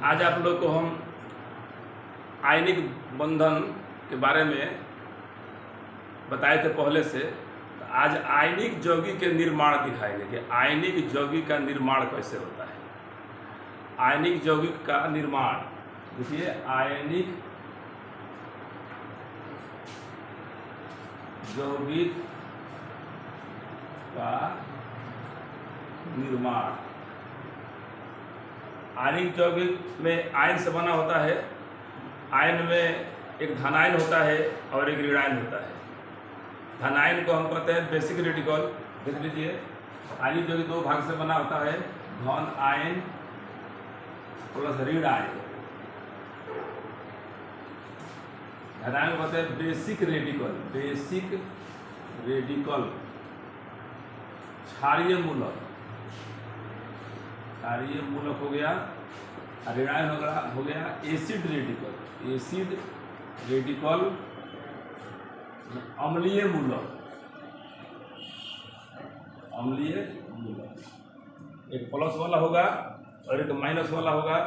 आज आप लोग को हम आयनिक बंधन के बारे में बताए थे पहले से। आज आयनिक यौगिक के निर्माण दिखाएंगे कि आयनिक यौगिक का निर्माण कैसे होता है। आयनिक यौगिक का निर्माण देखिए, आयनिक यौगिक का निर्माण। आयनिक यौगिक में आयन से बना होता है। आयन में एक धनायन होता है और एक ऋणायन होता है। धनायन को हम कहते हैं बेसिक रेडिकल। देख लीजिए, आयनिक यौगिक दो भाग से बना होता है, धन आयन प्लस ऋण आयन। धनायन को कहते हैं बेसिक रेडिकल। बेसिक रेडिकल क्षारीय मूलक, क्षारीय मूलक हो गया। ऋणायन हो गया एसिड रेडिकल। एसिड रेडिकल अम्लीय मूलक। अम्लीय मूलक एक प्लस वाला होगा और एक माइनस वाला होगा।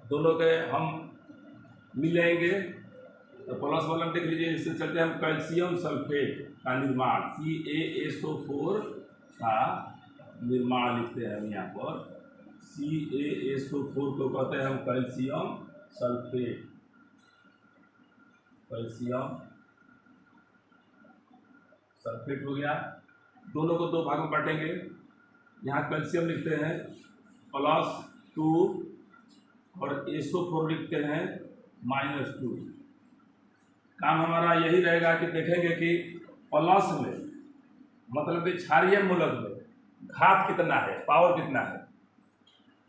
दोनों के हम मिलाएंगे तो प्लस वाला देख लीजिए। इससे चलते हैं हम कैल्शियम सल्फेट का निर्माण, CaSO4 का निर्माण लिखते हैं हम यहाँ पर। CaSO4 को कहते हैं हम कैल्शियम सल्फेट। कैल्शियम सल्फेट हो गया। दोनों को दो भाग में बांटेंगे। यहाँ कैल्शियम लिखते हैं +2 और SO4 लिखते हैं -2। काम हमारा यही रहेगा कि देखेंगे कि प्लस में मतलब कि क्षारीय मूलक में घात कितना है, पावर कितना है,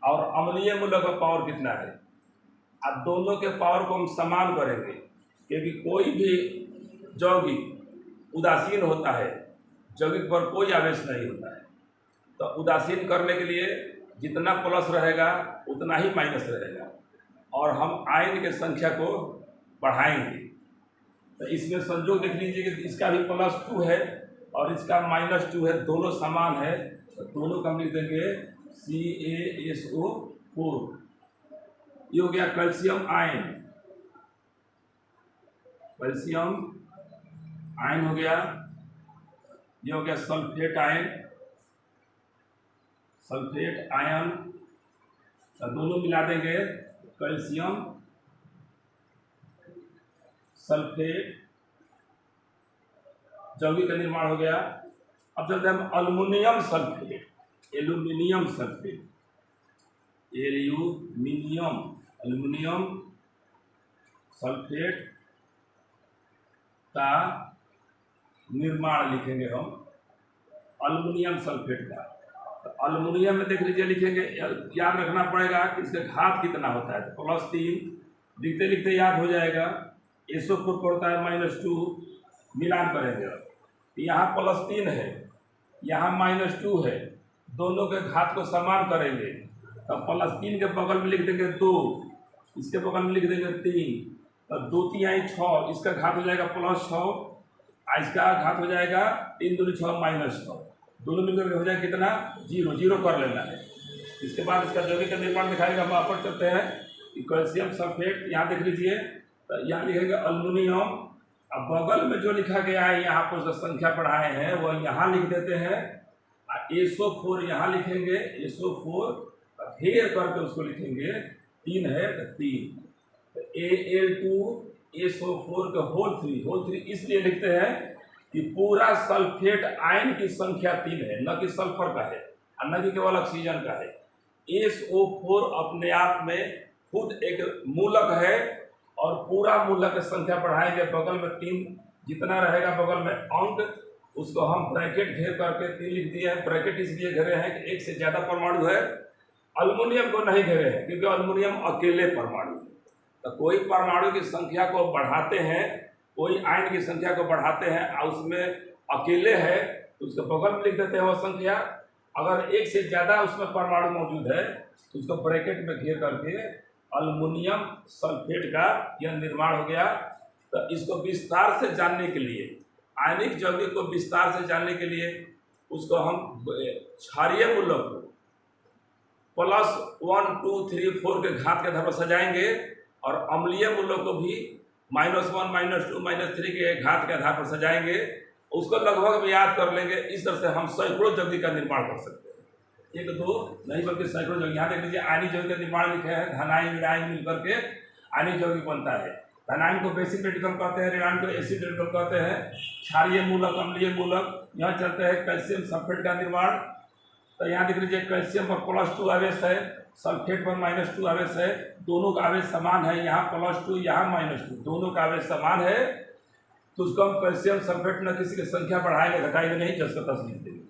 और अम्लीय मूलक का पावर कितना है। अब दोनों के पावर को हम समान करेंगे, क्योंकि कोई भी यौगिक उदासीन होता है, यौगिक पर कोई आवेश नहीं होता है। तो उदासीन करने के लिए जितना प्लस रहेगा उतना ही माइनस रहेगा, और हम आयन के संख्या को बढ़ाएंगे। तो इसमें संयोग देख लीजिए कि इसका भी +2 है और इसका -2 है, दोनों समान है। तो दोनों का हम लिख देंगे CaSO4। ये हो गया कैल्शियम आयन। कैल्शियम आयन हो गया। ये हो गया सल्फेट आयन। सल्फेट आयन तो दोनों मिला देंगे, कैल्शियम सल्फेट यौगिक का निर्माण हो गया। अब चलते हैं हम aluminium sulphate. Aluminium sulphate, aluminium sulphate का निर्माण लिखेंगे हम। एल्युमिनियम सल्फेट का तो एल्युमिनियम में देख लीजिए लिखेंगे, याद रखना पड़ेगा कि इसका घात कितना होता है। तो +3 लिखते लिखते याद हो जाएगा। SO4 पड़ता है -2, मिलान करेंगे। यहाँ +3 है, यहाँ -2 है, दोनों के घात को समान करेंगे। तो +3 के बगल में लिख देंगे 2, इसके बगल में लिख देंगे 3। तो 2 3 6, इसका घात हो जाएगा +6, इसका घात हो जाएगा 3 दूनी 6 -6। दोनों मिलकर हो जाएगा कितना, 0 0 कर लेना है। इसके बाद इसका यौगिक का निर्माण दिखाएगा। हम वापस चलते हैं कि कैल्शियम सल्फेट यहाँ देख लीजिए। तो यहाँ लिखेंगे एल्युमिनियम। अब बगल में जो लिखा गया है यहाँ पर जो संख्या पढ़ाए हैं वो यहाँ लिख देते हैं। SO4 यहाँ लिखेंगे, SO4 घेर करके उसको लिखेंगे। 3 है तो 3। तो Al2SO4 का होल 3 इसलिए लिखते हैं कि पूरा सल्फेट आयन की संख्या 3 है, न कि सल्फर का है और न कि केवल ऑक्सीजन का है। SO4 अपने आप में खुद एक मूलक है, और पूरा मूलक की संख्या बढ़ाएंगे। बगल में 3 जितना रहेगा बगल में अंक, उसको हम ब्रैकेट घेर करके 3 लिख दिए हैं। ब्रैकेट इसलिए घेरे हैं कि एक से ज़्यादा परमाणु है। एल्युमिनियम को नहीं घेरे हैं क्योंकि एल्युमिनियम अकेले परमाणु है। तो कोई परमाणु की संख्या को बढ़ाते हैं, कोई आयन की संख्या को बढ़ाते हैं और उसमें अकेले है तो उसके बगल में लिख देते हैं वो संख्या। अगर एक से ज़्यादा उसमें परमाणु मौजूद है तो उसको ब्रैकेट में घेर करके एल्युमिनियम सल्फेट का यह निर्माण हो गया। तो इसको विस्तार से जानने के लिए, आयनिक यौगिक को विस्तार से जानने के लिए उसको हम क्षारीय मूलक को +1 2 3 4 के घात के आधार पर सजाएंगे, और अम्लीय मूल्यों को भी -1 -2 -3 के घात के आधार पर सजाएंगे। उसको लगभग भी याद कर लेंगे। इस तरह से हम सैकड़ों यौगिक का निर्माण कर सकते हैं। एक दो नहीं बल्कि सैकड़ों यौगिक। यहाँ देख लीजिए आयनिक यौगिक का निर्माण लिखे हैं, धनायन ऋणायन मिलकर के आयनिक यौगिक बनता है। धनायन को बेसिक रेडिकल कहते हैं, ऋणायन को एसिड रेडिकल कहते हैं। क्षारीय मूलक, अम्लीय मूलक। यहाँ चलते हैं कैल्शियम सल्फेट का निर्माण। तो यहाँ देख लीजिए कैल्शियम पर +2 आवेश है, सल्फेट पर -2 आवेश है। दोनों का आवेश समान है, यहाँ +2 यहाँ -2, दोनों का आवेश समान है। तो उसको हम कैल्शियम सल्फेट न किसी की संख्या बढ़ाएंगे घटाएंगे नहीं, जस का तस लिख देंगे।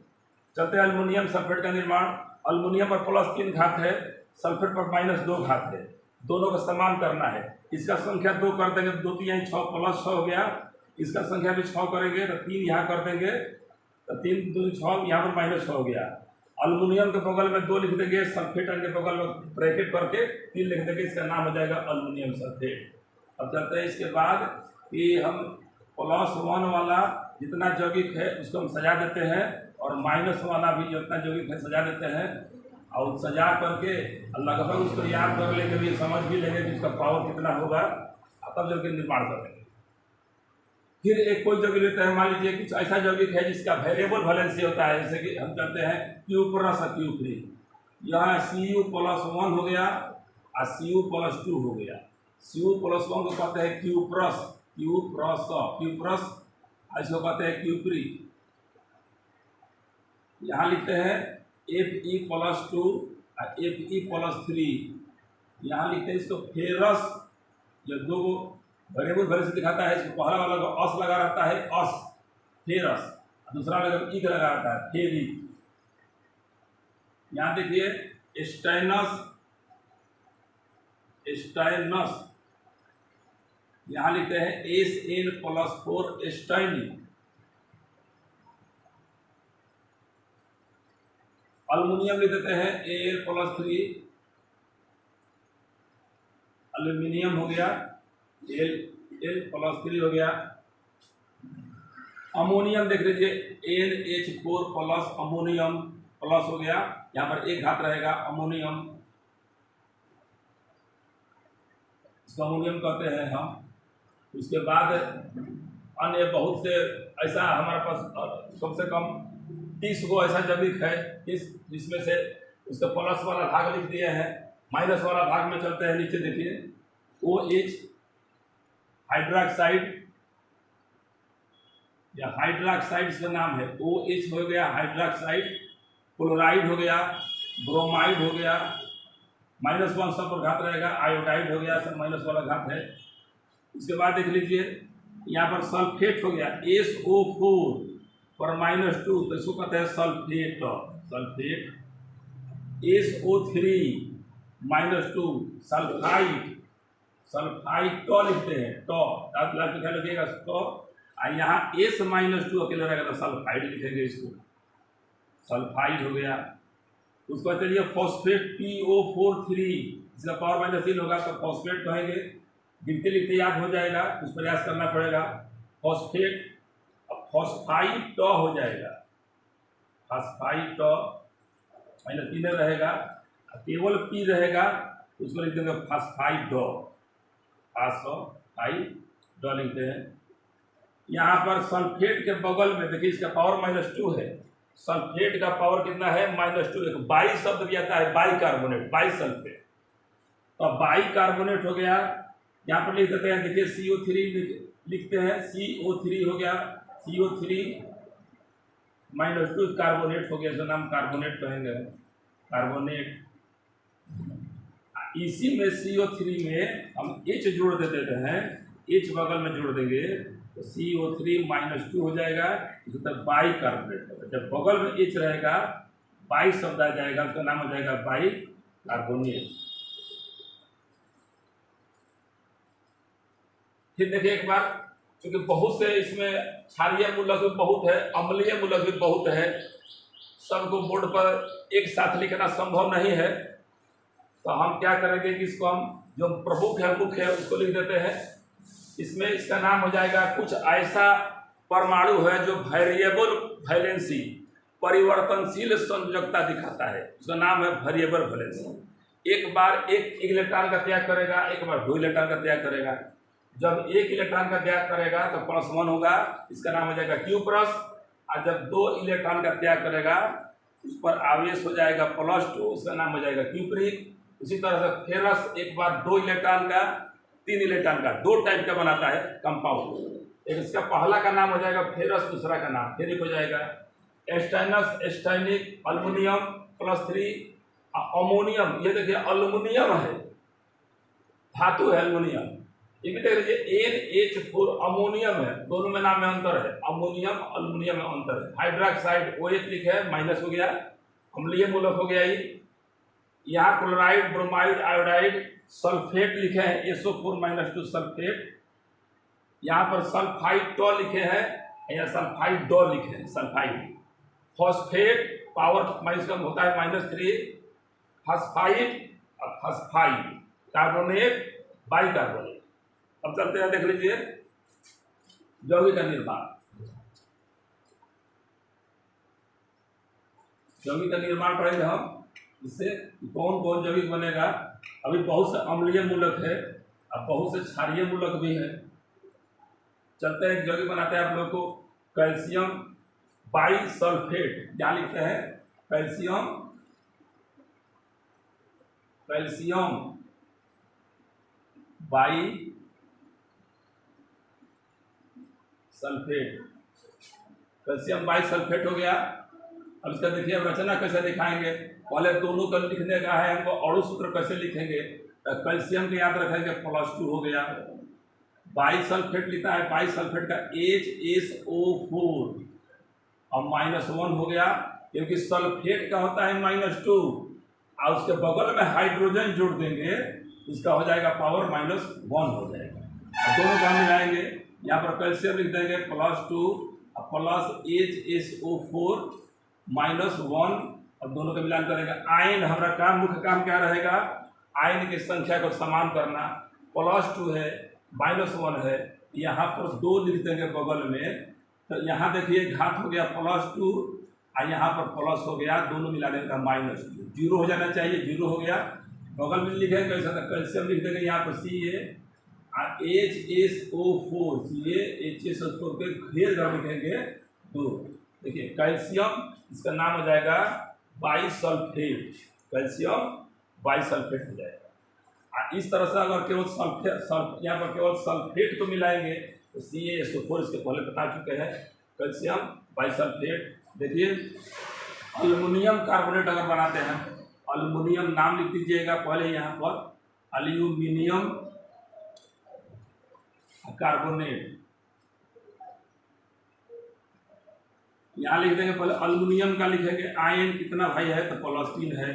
चलते हैं एल्युमिनियम सल्फेट का निर्माण। एल्युमिनियम पर +3 घात है, सल्फेट पर -2 घात है। दोनों का समान करना है। इसका संख्या 2 कर देंगे, 2 3 6 +6 हो गया। इसका संख्या भी 6 करेंगे तो 3 यहाँ कर देंगे, तो 3 2 6, यहाँ पर -6 हो गया। एल्युमिनियम के बगल में 2 लिख देंगे, सल्फेट के बगल में ब्रैकेट करके 3 लिख देंगे। इसका नाम हो जाएगा एल्युमिनियम सल्फेट। अब चलते हैं इसके बाद कि हम +1 वाला जितना यौगिक है उसको हम सजा देते हैं, और -1 वाला भी जितना यौगिक है सजा देते हैं। और सजा करके लगभग उसको याद कर लेंगे, भी समझ भी लेंगे कि उसका पावर कितना होगा, तब यौगिक निर्माण करेंगे। फिर एक कोई यौगिक लेते हैं, मान लीजिए कुछ ऐसा यौगिक है जिसका वेरिएबल वैलेंसी होता है, जैसे कि हम कहते हैं Q+ और Q3। यहाँ Cu+1 हो गया और Cu+2 हो गया। Cu+1 को कहते हैं Q+, इसको कहते हैं Q3। यहाँ लिखते हैं Fe+2 और Fe+3। यहाँ लिखते हैं इसको फेरस। जब दो वेरिएबल वैल्यू दिखाता है, इसको पहला वाला को अस लगा रहता है, अस फेरस, दूसरा वाला को ईक लगा रहता है, फेरी। यहाँ देखिए स्टाइनस, यहाँ लिखते हैं Sn+4 स्टाइनी। एल्युमिनियम लिख देते हैं Al+3, एल्यूमिनियम हो गया, Al+3 हो गया। अमोनियम देख लीजिए NH4+ अमोनियम प्लस हो गया, यहाँ पर 1 घात रहेगा अमोनियम, इसको अमोनियम कहते हैं हम। उसके बाद अन्य बहुत से ऐसा हमारे पास कम से कम 30 गो ऐसा यौगिक है जिसमें से उसके प्लस वाला भाग लिख दिए हैं। माइनस वाला भाग में चलते हैं, नीचे देखिए OH हाइड्रोक्साइड या हाइड्रोक्साइड इसका नाम है। OH हो गया हाइड्रोक्साइड, क्लोराइड हो गया, ब्रोमाइड हो गया, -1 सब पर घात रहेगा, आयोडाइड हो गया, सब माइनस वाला घात है। उसके बाद देख लीजिए यहाँ पर सल्फेट हो गया SO4 पर -2, तो इसको कहते हैं सल्फेट। SO3 -2 सल्फाइड लिखते हैं, ख्याल रखिएगा तो। यहाँ S-2 अकेले रहेगा तो सल्फाइड लिखेंगे, इसको सल्फाइड हो गया। उसको चलिए फॉस्फेट PO4 3, इसका पावर -3 होगा तो फॉस्फेट कहेंगे। लिखते लिखते याद हो जाएगा, कुछ प्रयास करना पड़ेगा। फॉस्फेट, अब फॉस्फाइड हो जाएगा, फॉस्फाइड -3 रहेगा, केवल P रहेगा, उसको लिख देंगे फॉस्फाइड लिखते हैं। यहाँ पर सल्फेट के बगल में देखिए इसका पावर -2 है। सल्फेट का पावर कितना है? -2। एक बाई शब्द भी आता है, बाई कार्बोनेट, बाई सल्फेट, तो बाई कार्बोनेट हो गया। यहाँ पर लिख देते हैं, देखिए CO3 लिखते हैं, CO3 हो गया, CO3 -2 कार्बोनेट हो गया, इसका नाम कार्बोनेट कहेंगे, कार्बोनेट। इसी में CO3 में हम H जोड़ देते हैं, H बगल में जोड़ देंगे तो CO3 -2 हो जाएगा, इसी तरह बाई कार्बोनेट होगा। जब बगल में H रहेगा, बाई शब्द आ जाएगा, उसका नाम हो जाएगा बाई कार्बोनेट। फिर देखिए एक बार, क्योंकि बहुत से इसमें क्षारीय मूलक भी बहुत है, अम्लीय मूलक भी बहुत है, सबको बोर्ड पर एक साथ लिखना संभव नहीं है, तो हम क्या करेंगे कि इसको हम जो प्रमुख है, मुख्य है, उसको लिख देते हैं। इसमें इसका नाम हो जाएगा कुछ ऐसा परमाणु है जो वेरिएबल वैलेंसी, परिवर्तनशील संयोजकता दिखाता है, उसका नाम है वेरिएबल वैलेंस। एक बार एक इलेक्ट्रॉन का त्याग करेगा, एक बार 2 इलेक्ट्रॉन का त्याग करेगा। जब 1 इलेक्ट्रॉन का त्याग करेगा तो +1 होगा, इसका नाम हो जाएगा Q+। और जब 2 इलेक्ट्रॉन का त्याग करेगा उस पर आवेश हो जाएगा +2, उसका नाम हो जाएगा Q'। उसी तरह से फेरस एक बार 2 इलेक्ट्रॉन का 3 इलेक्ट्रॉन का 2 टाइप का बनाता है कंपाउंड। एक इसका पहला का नाम हो जाएगा फेरस, दूसरा का नाम फेरिक हो जाएगा। एस्टाइनस, एस्टाइनिक, अल्युमिनियम +3, अमोनियम। ये देखिए अल्युमिनियम है, धातु है अल्युमिनियम। ये भी देख लीजिए NH4 अमोनियम है, दोनों में नाम में अंतर है। अमोनियम अल्युमिनियम में अंतर है। हाइड्रोक्साइड OH लिखे है, माइनस हो गया, अम्लीय मूलक हो गया। ये यहाँ क्लोराइड, ब्रोमाइड, आयोडाइड, सल्फेट लिखे हैं, SO4 - 2 सल्फेट। यहाँ पर सल्फाइड टॉ लिखे हैं, यहाँ सल्फाइड डॉ लिखे हैं, सल्फाइड। फॉस्फेट पावर माइनस कम होता है -3। फॉस्फाइड और फॉस्फाइड, कार्बोनेट, बाइकार्बोनेट। अब चलते हैं, देख लीजिए यौगिक का निर्माण। यौगिक का निर्माण पढ़ेंगे हम, इससे कौन कौन यौगिक बनेगा। अभी बहुत से अम्लीय मूलक है और बहुत से क्षारीय मूलक भी है। चलते हैं, यौगिक बनाते हैं आप लोग को। कैल्शियम बाइसल्फेट, क्या लिखते हैं? Calcium by sulphate, calcium bisulphate हो गया। अब इसका देखिए रचना कैसे दिखाएंगे। पहले दोनों का लिखने का है हमको, अणु सूत्र कैसे लिखेंगे। कैल्शियम के याद रखेंगे +2 हो गया। बाइसल्फेट लिखा है, बाइसल्फेट का HSO4 और -1 हो गया, क्योंकि सल्फेट का होता है -2 और उसके बगल में हाइड्रोजन जोड़ देंगे, इसका हो जाएगा पावर -1 हो जाएगा। अब दोनों का हम मिलाएंगे, यहाँ पर कैल्शियम लिख देंगे +2 और +HSO4 -1 और दोनों का मिलान करेंगे। आयन, हमारा काम, मुख्य काम क्या रहेगा? आयन की संख्या को समान करना। +2 है, -1 है, यहाँ पर 2 लिख देंगे बगल में। तो यहाँ देखिए घात हो गया +2 और यहाँ पर प्लस हो गया, दोनों मिला देंगे -2, 0 हो जाना चाहिए, 0 हो गया। बगल में लिखेंगे कैसा था, कैल्शियम लिख देंगे यहाँ पर Ca और HSO4, HSO4 के घेर कर लिखेंगे 2। देखिए कैल्शियम, इसका नाम हो जाएगा बाइसल्फेट, कैल्शियम बाइसल्फेट हो जाएगा। इस तरह से अगर केवल सल्फेट यहाँ पर केवल सल्फेट को मिलाएंगे तो CaSO4, इसके पहले बता चुके हैं, कैल्शियम बाइसल्फेट। देखिए अल्युमिनियम कार्बोनेट अगर बनाते हैं, अल्युमिनियम नाम लिख दीजिएगा पहले यहाँ पर, अल्यूमिनियम कार्बोनेट, यहाँ लिख देंगे पहले अल्युमिनियम का लिखेंगे। आयन कितना भाई है तो +3 है,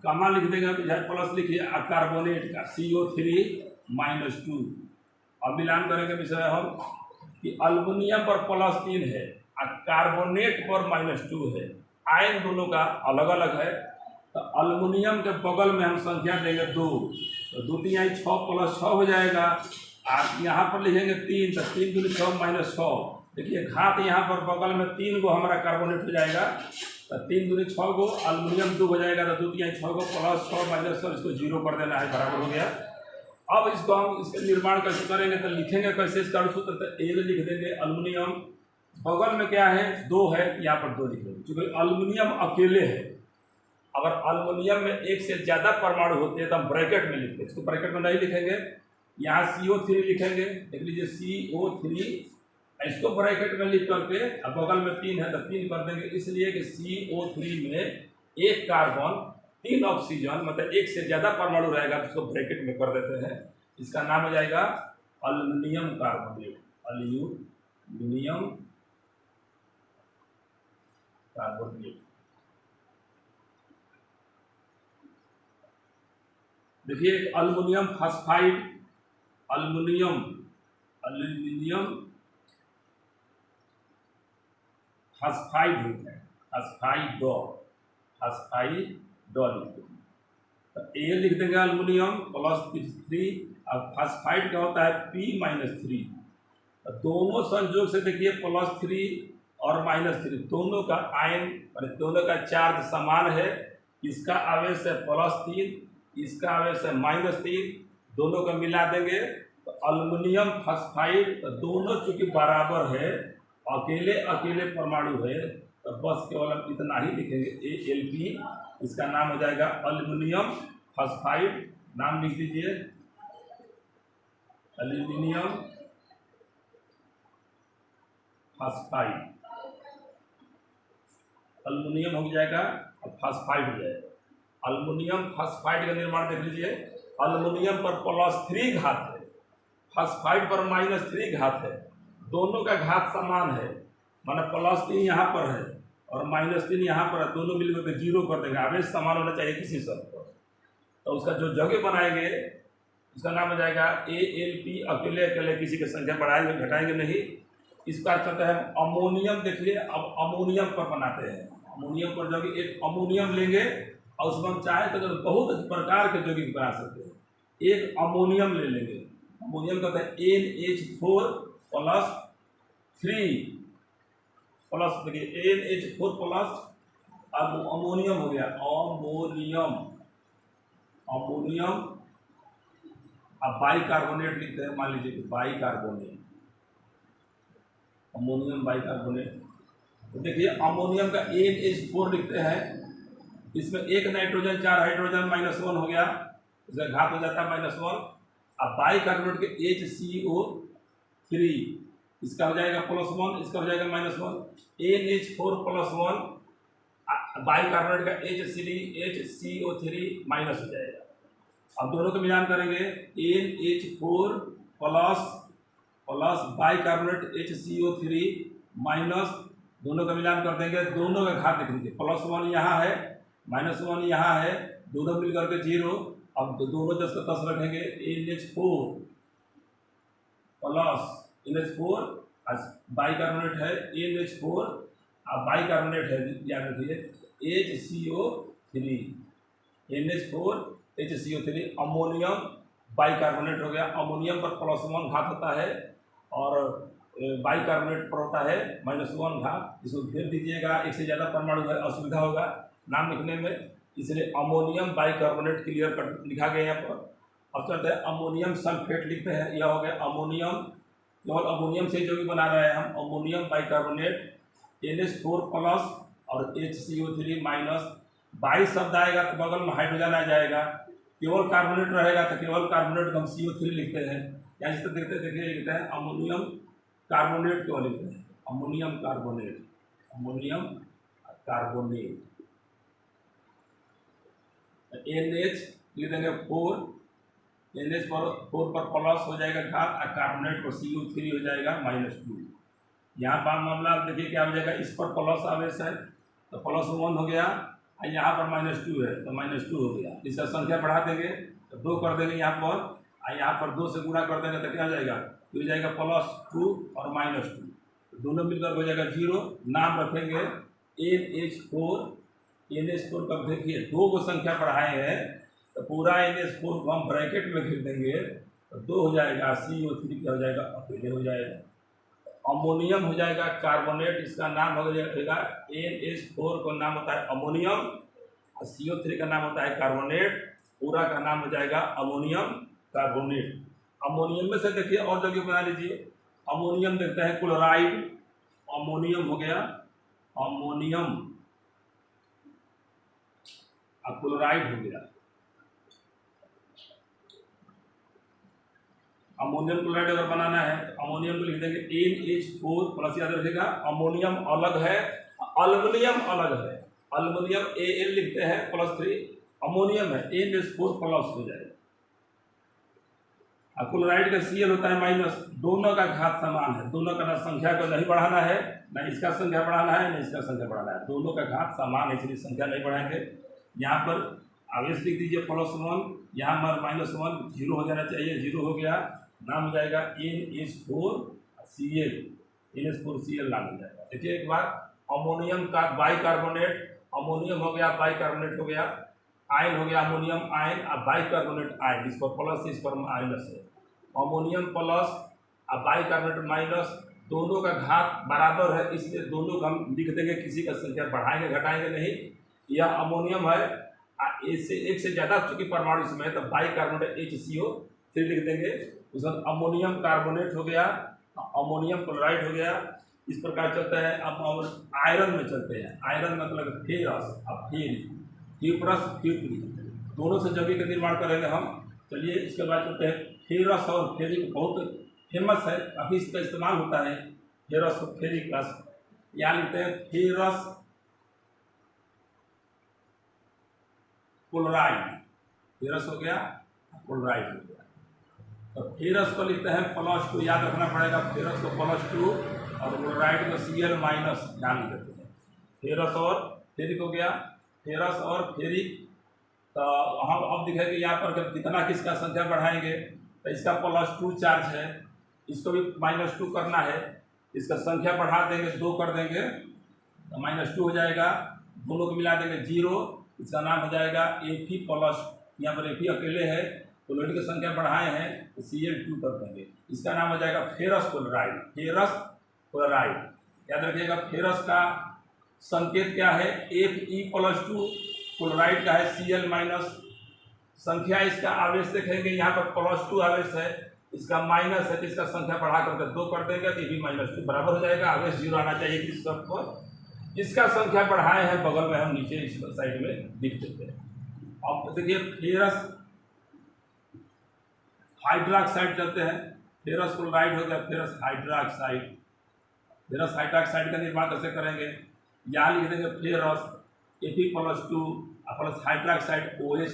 कमा लिख देंगे तो प्लस लिखिए। कार्बोनेट का CO3 -2। अब मिलान करेंगे विषय हम कि अल्युमिनियम पर +3 है और कार्बोनेट पर -2 है। आयन दोनों का अलग अलग है, तो अल्युमिनियम के बगल में हम संख्या देंगे 2, तो 2 3 6 + 6 हो जाएगा। आप यहाँ पर लिखेंगे 3, तो 3 दूनी 6 -6। देखिए घात यहाँ पर बगल में 3 गो हमारा कार्बोनेट हो जाएगा, तो 3 दूनी 6 गो, अल्युमिनियम 2 हो जाएगा, तो 2 3 6 गो +6 -6, इसको 0 कर देना है, बराबर हो गया। अब इसको हम इसका निर्माण कैसे करेंगे तो लिखेंगे कैसे इसका सूत्र, तो A लिख देंगे अल्युमिनियम, बगल में क्या है 2 है, यहाँ पर 2 लिखेंगे, क्योंकि अल्युमिनियम अकेले है। अगर अल्युमिनियम में एक से ज़्यादा परमाणु होते हैं तो हम ब्रैकेट में लिखते हैं, इसको ब्रैकेट में नहीं लिखेंगे। यहाँ CO3 लिखेंगे, देख लीजिए CO3, इसको ब्रैकेट में लिख करके, अब बगल में 3 है तो 3 कर देंगे, इसलिए कि CO3 में 1 कार्बन 3 ऑक्सीजन, मतलब एक से ज़्यादा परमाणु रहेगा तो उसको ब्रैकेट में कर देते हैं। इसका नाम हो जाएगा अल्युमिनियम कार्बोनेट, अल्यूमिनियम कार्बोनेट। देखिए अल्युमिनियम फॉस्फाइड, अल्युमिनियम फॉस्फाइड होता है, फॉस्फाइड लिखते हैं, तो A लिख देंगे अल्युमिनियम +3 और फॉस्फाइड का होता है P -3। तो दोनों संयोग से देखिए +3 और -3 दोनों का आयन दोनों का चार्ज समान है। इसका आवेश है +3, इसका आवेश है -3, दोनों का मिला देंगे तो अल्युमिनियम फॉस्फाइड, तो दोनों चूंकि बराबर है, अकेले अकेले परमाणु है, तो बस केवल हम इतना ही लिखेंगे AlP। इसका नाम हो जाएगा अल्युमिनियम फॉस्फाइड। नाम लिख दीजिए एल्यूमिनियम फॉस्फाइड। अल्युमिनियम हो जाएगा और फॉस्फाइड हो जाएगा। अल्युमिनियम फॉस्फाइड का निर्माण देख लीजिए। अल्युमिनियम पर +3 घात है, फॉस्फाइड पर -3 घात है, दोनों का घात समान है, माना +3 यहाँ पर है और -3 यहाँ पर है, दोनों मिलकर के 0 कर देंगे। आवेश समान होना चाहिए किसी शब्द पर, तो उसका जो जगह बनाएंगे उसका नाम हो जाएगा AlP। अकेले अकेले किसी की संख्या बढ़ाएंगे घटाएंगे नहीं। इसका अर्थ होता है अमोनियम। देखिए अब अमोनियम पर बनाते हैं। अमोनियम पर जो एक अमोनियम लेंगे और उसमें हम चाहे तो बहुत प्रकार के यौगिक बना सकते हैं। एक अमोनियम ले लेंगे, अमोनियम का होता है NH4+3 प्लस, देखिए NH4+ अब अमोनियम हो गया, अमोनियम। अमोनियम अब बाइकार्बोनेट लिखते हैं, मान लीजिए बाइकार्बोनेट, अमोनियम बाइकार्बोनेट। तो देखिए अमोनियम का NH4 लिखते हैं, इसमें एक नाइट्रोजन 4 हाइड्रोजन -1 हो गया, इसका घात हो जाता है -1। अब बाइकार्बोनेट के HCO3, इसका हो जाएगा +1, इसका हो जाएगा -1। NH4+1 बाइकार्बोनेट का HCO3 माइनस हो जाएगा। अब दोनों का मिलान करेंगे, NH4 plus bicarbonate HCO3 minus, दोनों का मिलान कर देंगे, दोनों का घात देख लीजिए, +1 यहाँ है, -1 यहाँ है, दोनों मिल करके 0। अब दोनों 10 का 10 रखेंगे, NH4 बाइकार्बोनेट है, NH4 अब बाइकार्बोनेट है, याद रखिए HCO3, NH4 HCO3 ammonium bicarbonate हो गया। अमोनियम पर +1 घात होता है और बाइकार्बोनेट पर होता है -1 घात। इसको घेर दीजिएगा, एक से ज़्यादा परमाणु है, असुविधा होगा नाम लिखने में, इसलिए अमोनियम बाइकार्बोनेट क्लियर कर लिखा गया यहाँ पर। अब चलते हैं अमोनियम सल्फेट लिखते हैं, यह हो गया अमोनियम, केवल अमोनियम से जो भी बना रहे हैं हम, अमोनियम बाइकार्बोनेट NH4+ और HCO3 माइनस। 22 शब्द आएगा तो बगल में हाइड्रोजन आ जाएगा, केवल कार्बोनेट रहेगा तो केवल कार्बोनेट हम CO3 लिखते हैं, या इस तरह देखते देखिए लिखते हैं अमोनियम कार्बोनेट केवल लिखते हैं, ammonium carbonate, ammonium carbonate. NH लिख देंगे 4, NH पर 4 पर प्लस हो जाएगा घात, और कार्बोनेट पर CO3 हो जाएगा -2। यहाँ पर मामला देखिए क्या हो जाएगा, इस पर प्लस आवेश है तो +1 हो गया, और यहाँ पर -2 है तो -2 हो गया। इसका संख्या बढ़ा देंगे तो 2 कर देंगे यहाँ पर, और यहाँ पर 2 से गुणा कर देंगे तो क्या हो जाएगा, तो हो जाएगा +2 और -2, तो दोनों मिलकर हो जाएगा 0। नाम रखेंगे NH4 का देखिए 2 को संख्या बढ़ाए हैं तो पूरा NH4 को हम ब्रैकेट में लिख देंगे तो 2 हो जाएगा, CO3 क्या हो जाएगा, अकेले हो जाएगा। अमोनियम हो जाएगा कार्बोनेट, इसका नाम हो जाएगा NH4 का नाम होता है अमोनियम और CO3 का नाम होता है कार्बोनेट, पूरा का नाम हो जाएगा अमोनियम कार्बोनेट। अमोनियम में से देखिए और जगह बना लीजिए, अमोनियम देखते हैं क्लोराइड, अमोनियम हो गया, अमोनियम और क्लोराइड हो गया। अमोनियम क्लोराइड अगर बनाना है तो अमोनियम को लिख देंगे NH4+, याद रखिएगा अमोनियम अलग है, अल्युमिनियम अलग है, अल्युमिनियम Al लिखते हैं +3, अमोनियम है NH4+ हो जाएगा। और क्लोराइड का Cl होता है माइनस, दोनों का घात समान है, दोनों का ना संख्या को नहीं बढ़ाना है, ना इसका संख्या बढ़ाना है, ना इसका संख्या बढ़ाना है, दोनों का घात समान है, इसलिए संख्या नहीं बढ़ाएंगे। यहाँ पर आवेश लिख दीजिए +1, यहाँ पर -1, 0 हो जाना चाहिए, 0 हो गया, नाम हो जाएगा NH4Cl, NH4Cl नाम हो जाएगा। देखिए एक बार अमोनियम का बाइकार्बोनेट, अमोनियम हो गया बाइकार्बोनेट हो गया, आयन हो गया अमोनियम आयन और बाइकार्बोनेट आयन, इस पर प्लस इस पर माइनस है, अमोनियम प्लस और बाइकार्बोनेट माइनस, दोनों का घात बराबर है, इसलिए दोनों को हम लिख देंगे, किसी का संख्या बढ़ाएंगे घटाएंगे नहीं। यह अमोनियम है, इससे एक से ज़्यादा चूंकि परमाणु इसमें है तो बाइकार्बोनेट HCO3 लिख देंगे। उसके बाद अमोनियम कार्बोनेट हो गया, अमोनियम क्लोराइड हो गया। इस प्रकार चलता है। अब आयरन में चलते हैं। आयरन मतलब फेरस, अब फ्यूप्रस फ्यूप्री, दोनों से जगह का निर्माण करेंगे हम। चलिए इसके बाद चलते हैं फेरस और फेरिक, बहुत फेमस है, काफ़ी इसका इस्तेमाल होता है। फेरस और फेरिक यहाँ लिखते हैं फेरस क्लोराइड, फेरस हो गया, क्लोराइड हो गया। तो फेरस को लिखते हैं +2, याद रखना पड़ेगा, फेरस को +2 और क्लोराइड को Cl- ध्यान देते हैं। फेरस और फेरिक हो गया, फेरस और फेरिक। तो हम अब दिखेंगे यहाँ पर कितना किसका संख्या बढ़ाएंगे, तो इसका +2 चार्ज है, इसको भी -2 करना है। इसका संख्या बढ़ा देंगे, 2 कर देंगे तो -2 हो जाएगा। दोनों को मिला देंगे 0, इसका नाम हो जाएगा Fe+। यहाँ पर Fe अकेले है, क्लोराइड की संख्या बढ़ाए हैं तो Cl2 कर देंगे, इसका नाम हो जाएगा फेरस क्लोराइड। फेरस क्लोराइड याद रखिएगा। फेरस का संकेत क्या है, Fe+2, क्लोराइड का है Cl-। संख्या इसका आवेश देखेंगे, यहाँ पर +2 आवेश है, इसका माइनस है, इसका संख्या बढ़ा करके 2 कर देंगे तो ये -2 बराबर हो जाएगा। आवेश 0 आना चाहिए किस सब पर। इसका संख्या बढ़ाए हैं, बगल में हम नीचे इस साइड में लिख देते हैं। अब देखिए फेरस हाइड्रोक्साइड चलते हैं। फेरस क्लोराइड हो गया, फेरस हाइड्रोक्साइड। फेरस हाइड्रोक्साइड का निर्माण कैसे करेंगे, यहाँ लिख देंगे ferrous Fe+2 plus hydroxide OH-।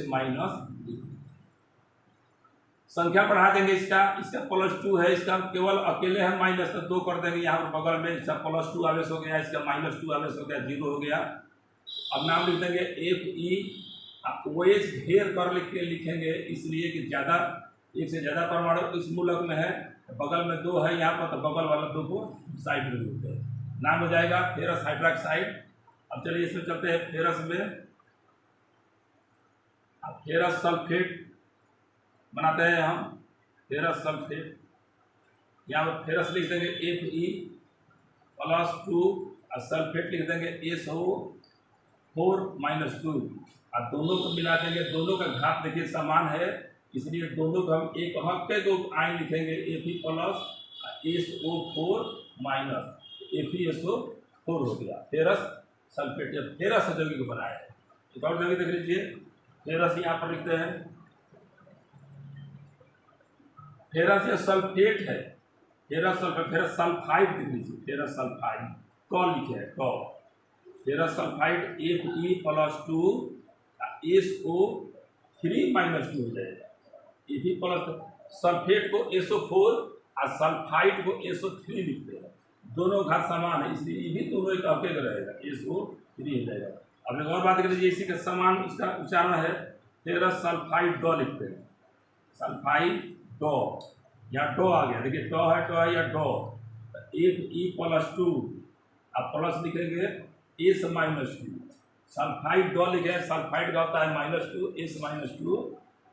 संख्या बढ़ा देंगे, इसका +2 है, इसका केवल अकेले हम माइनस तो 2 कर देंगे। यहाँ पर बगल में इसका +2 आवेश हो गया, इसका -2 आवेश हो गया, 0 हो गया। अब नाम लिख देंगे Fe। OH घेर कर लिखेंगे, इसलिए कि ज़्यादा, एक से ज़्यादा परमाणु इस मूलक में है, बगल में 2 है यहाँ पर, तो बगल वाला 2 को साइड में लिखते हैं। नाम हो जाएगा फेरस हाइड्रोक्साइड। अब चलिए इसमें चलते हैं फेरस में। फेरस सल्फेट बनाते हैं हम, फेरस सल्फेट। यहाँ पर फेरस लिख देंगे Fe+2 और सल्फेट लिख देंगे SO4-2 और दोनों को मिला देंगे। दोनों का घात देखिए समान है, इसलिए दोनों को हम एक हफ्ते को आयन लिखेंगे, Fe+ SO4-, FeSO4 हो गया फेरस सल्फेट। जब फेरस जगह को बनाया है, एक और जगह देख लीजिए, फेरस यहाँ पर लिखते हैं, फेरस ये सल्फेट है, फेरस सल्फेट, फेरस सल्फाइड देख लीजिए, फेरस सल्फाइड क लिखे है, क। फेरस सल्फाइड Fe+2 SO3-2 हो जाएगा। Fe+ सल्फेट को SO4 और सल्फाइड को SO3 लिखते हैं, दोनों घात समान है, इसलिए ये भी दोनों एक अकेले रहेगा, SO3 हो जाएगा। अब एक और बात कर लीजिए, इसी के समान इसका उच्चारण है, फेरस सल्फाइड ड लिखते हैं, सल्फाइड ड। यहाँ ड आ गया, देखिए ड है या ड। Fe+2 अब प्लस लिखेंगे S-2, सल्फाइड ड लिखे, सल्फाइड का होता है -2 S-2,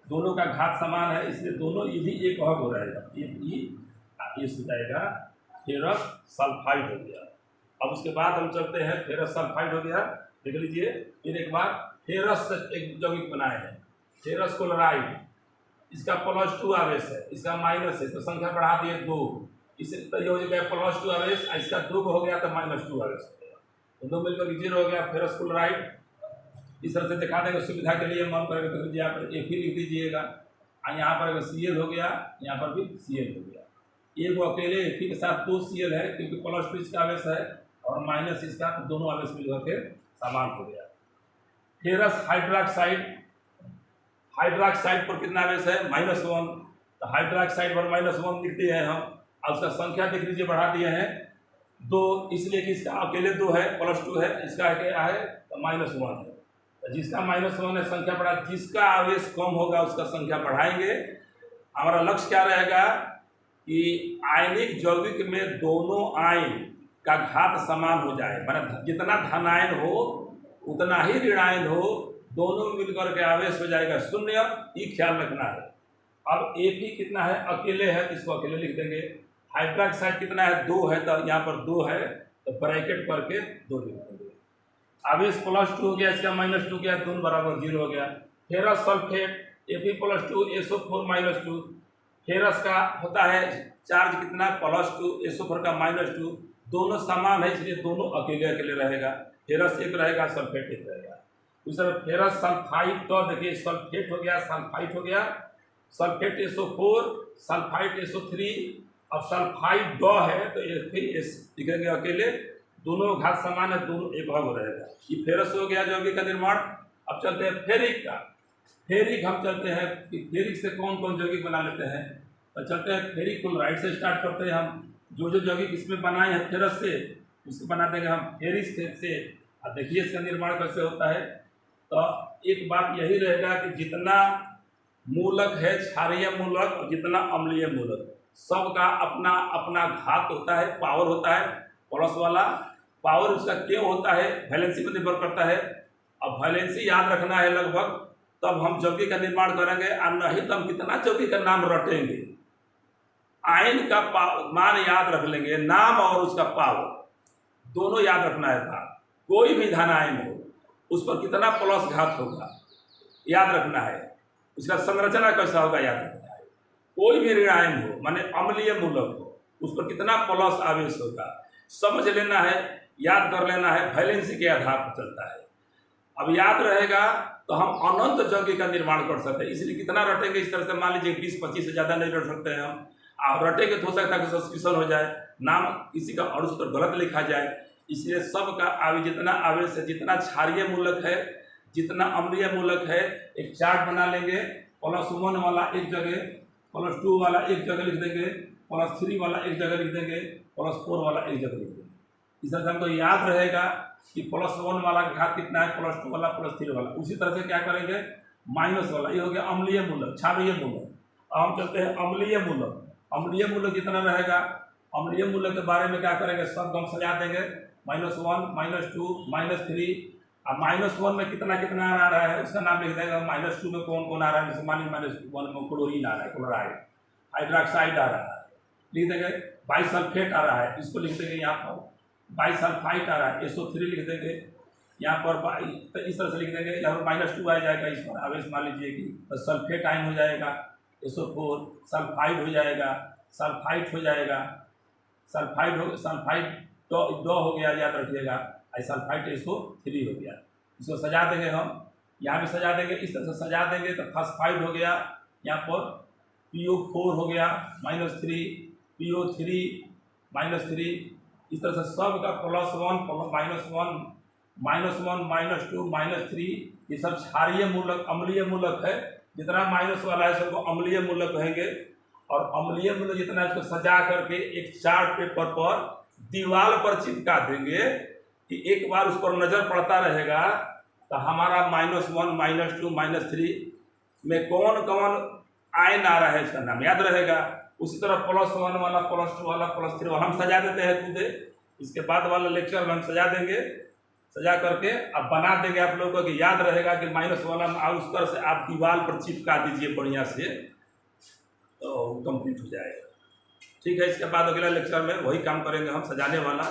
दोनों का घात समान है, इसलिए दोनों ये भी एक भाग हो रहेगा, Fe हो जाएगा, फेरस सल्फाइड हो गया। अब उसके बाद हम चलते हैं, फेरस सल्फाइड हो गया, देख लीजिए। फिर एक बार फेरस से एक यौगिक बनाए हैं, फेरस क्लोराइड, इसका +2 आवेश है, इसका माइनस है, तो संख्या बढ़ा दिए 2, इसे तो ये हो गया +2 आवेश, इसका 2 हो गया तो -2 आवेश हो गया, तो 2 मिलकर 0 हो गया फेरस क्लोराइड। इस तरह से दिखा देंगे सुविधा के लिए, मन करेगा तो यहाँ पर Fe लिख दीजिएगा, और यहाँ पर Cl हो गया, यहाँ पर भी Cl हो गया। एक वो अकेले Fe के साथ 2 Cl है, क्योंकि +2 इसका आवेश है और माइनस इसका, तो दोनों आवेश मिलकर के समान हो गया। फेरस हाइड्रोक्साइड, हाइड्रोक्साइड पर कितना आवेश है, -1, तो हाइड्रोक्साइड पर -1 लिखते हैं हम। और उसका संख्या देख लीजिए बढ़ा दिए हैं 2, इसलिए कि इसका अकेले 2 है, +2 है, इसका क्या है तो -1 है, तो जिसका -1 है संख्या बढ़ा, जिसका आवेश कम होगा उसका संख्या बढ़ाएंगे। हमारा लक्ष्य क्या रहेगा कि आयनिक यौगिक में दोनों आयन का घात समान हो जाए, मतलब जितना धनायन हो उतना ही ऋणायन हो, दोनों मिलकर के आवेश हो जाएगा 0, ये ख्याल रखना है। अब Fe कितना है, अकेले है, इसको अकेले लिख देंगे। हाइड्रोक्साइड कितना है 2 है, तो यहाँ पर 2 है तो ब्रैकेट करके 2 लिख देंगे। आवेश +2 हो गया, इसका -2 गया, दोनों बराबर 0 हो गया। Ferrous sulphate Fe+2 SO4 -2, ferrous का होता है चार्ज कितना +2, SO4 का -2, दोनों समान है इसलिए दोनों अकेले अकेले रहेगा। फेरस एक रहेगा, सल्फेट एक रहेगा। उस तरह फेरस सल्फाइड, तो देखिए सल्फेट हो गया, सल्फाइड हो गया, सल्फेट SO4, सल्फाइड SO3। अब सल्फाइड ड है तो लिखेंगे अकेले, दोनों घात समान है, दोनों एक भाग रहेगा। ये फेरस हो गया यौगिक का निर्माण। अब चलते हैं फेरिक का। फेरिक हम चलते हैं कि फेरिक से कौन कौन यौगिक बना लेते हैं, तो चलते हैं फेरिक क्लोराइड से स्टार्ट करते हैं हम। जो जो यौगिक इसमें बनाए हैं फेरस से, उसको बना देंगे हम फेरिक से। अब देखिए इसका निर्माण कैसे होता है। तो एक बात यही रहेगा कि जितना मूलक है क्षारीय मूलक और जितना अम्लीय मूलक, सबका अपना अपना घात होता है, पावर होता है प्लस वाला। पावर उसका क्यों होता है, वैलेंसी पर निर्भर करता है। अब वैलेंसी याद रखना है लगभग, तब हम यौगिक का निर्माण करेंगे, और नहीं तो हम कितना यौगिक का नाम रटेंगे। आयन का मान याद रख लेंगे, नाम और उसका पावर दोनों याद रखना है था। कोई भी धन आयन हो उस पर कितना प्लस घात होगा याद रखना है, उसका संरचना कैसा होगा याद रखना है। कोई भी ऋण आयन हो माने अम्लीय मूलक हो, उस पर कितना प्लस आवेश होगा समझ लेना है, याद कर लेना है, वैलेंसी के आधार पर चलता है। अब याद रहेगा तो हम अनंत यौगिक का निर्माण कर सकते हैं। इसलिए कितना रटेंगे, इस तरह से मान लीजिए 20-25 से ज़्यादा नहीं रट सकते हैं हम। आप रटेंगे तो हो सकता है कि सस्पिशन हो जाए, नाम किसी का अणुसूत्र गलत लिखा जाए। इसलिए सबका आवेश, जितना आवेश है, जितना क्षारीय मूलक है, जितना अम्लीय मूलक है, एक चार्ट बना लेंगे। +1 वाला एक जगह, +2 वाला एक जगह लिख देंगे, +3 वाला एक जगह लिख देंगे, +4 वाला एक जगह लिख देंगे। इस तरह से हमको याद रहेगा कि +1 वाला घात कितना है, +2 वाला, +3 वाला। उसी तरह से क्या करेंगे, माइनस वाला, ये हो गया अम्लीय मूलक, क्षारीय मूलक। अब हम चलते हैं अम्लीय मूलक। अम्लीय मूलक कितना रहेगा, अम्लीय मूलक के बारे में क्या करेंगे, सब हम सजा देंगे, -1, -2, -3। अब -1 में कितना कितना आ रहा है उसका नाम लिख देंगे। -2 में कौन कौन आ रहा है, जैसे मान लीजिए -1 में क्लोरीन आ रहा है, क्लोराइड, हाइड्रोक्साइड आ रहा है, लिख देंगे। बाइसल्फेट आ रहा है, इसको लिख देंगे यहाँ पर। बाइसल्फाइड आ रहा है, SO3 लिख देंगे यहाँ पर। तो इस तरह से लिख देंगे, यहाँ पर -2 आ जाएगा, इस पर आवेश मान लीजिए कि तो सल्फेट आयन हो जाएगा, SO4, सल्फाइड हो जाएगा, सल्फाइड हो जाएगा, सल्फाइड तो हो गया, याद रखिएगा। सल्फाइड SO3 हो गया। इसको सजा देंगे हम, यहाँ भी सजा देंगे, इस तरह से सजा देंगे। तो फॉस्फाइड हो गया, यहाँ पर PO4 हो गया, -3, PO3 -3। इस तरह से सब का +1, -1, -2, -3, ये सब क्षारीय मूलक, अम्लीय मूलक है। जितना माइनस वाला है सबको अम्लीय मूलक कहेंगे। और अम्लीय मूलक जितना है उसको सजा करके एक चार्ट पेपर पर दीवार पर चिपका देंगे कि एक बार उस पर नज़र पड़ता रहेगा तो हमारा -1, -2, -3 में कौन कौन आयन आ रहा है इसका नाम याद रहेगा। उसी तरह +1 वाला, +2 वाला, +3 वाला हम सजा देते हैं खुदे। इसके बाद वाला लेक्चर में हम सजा देंगे, सजा करके अब बना देंगे आप लोगों को कि याद रहेगा कि माइनस वाला और उस तरह से आप दीवार पर चिपका दीजिए बढ़िया से, तो कंप्लीट हो जाएगा। ठीक है, इसके बाद अगला लेक्चर में वही काम करेंगे हम, सजाने वाला।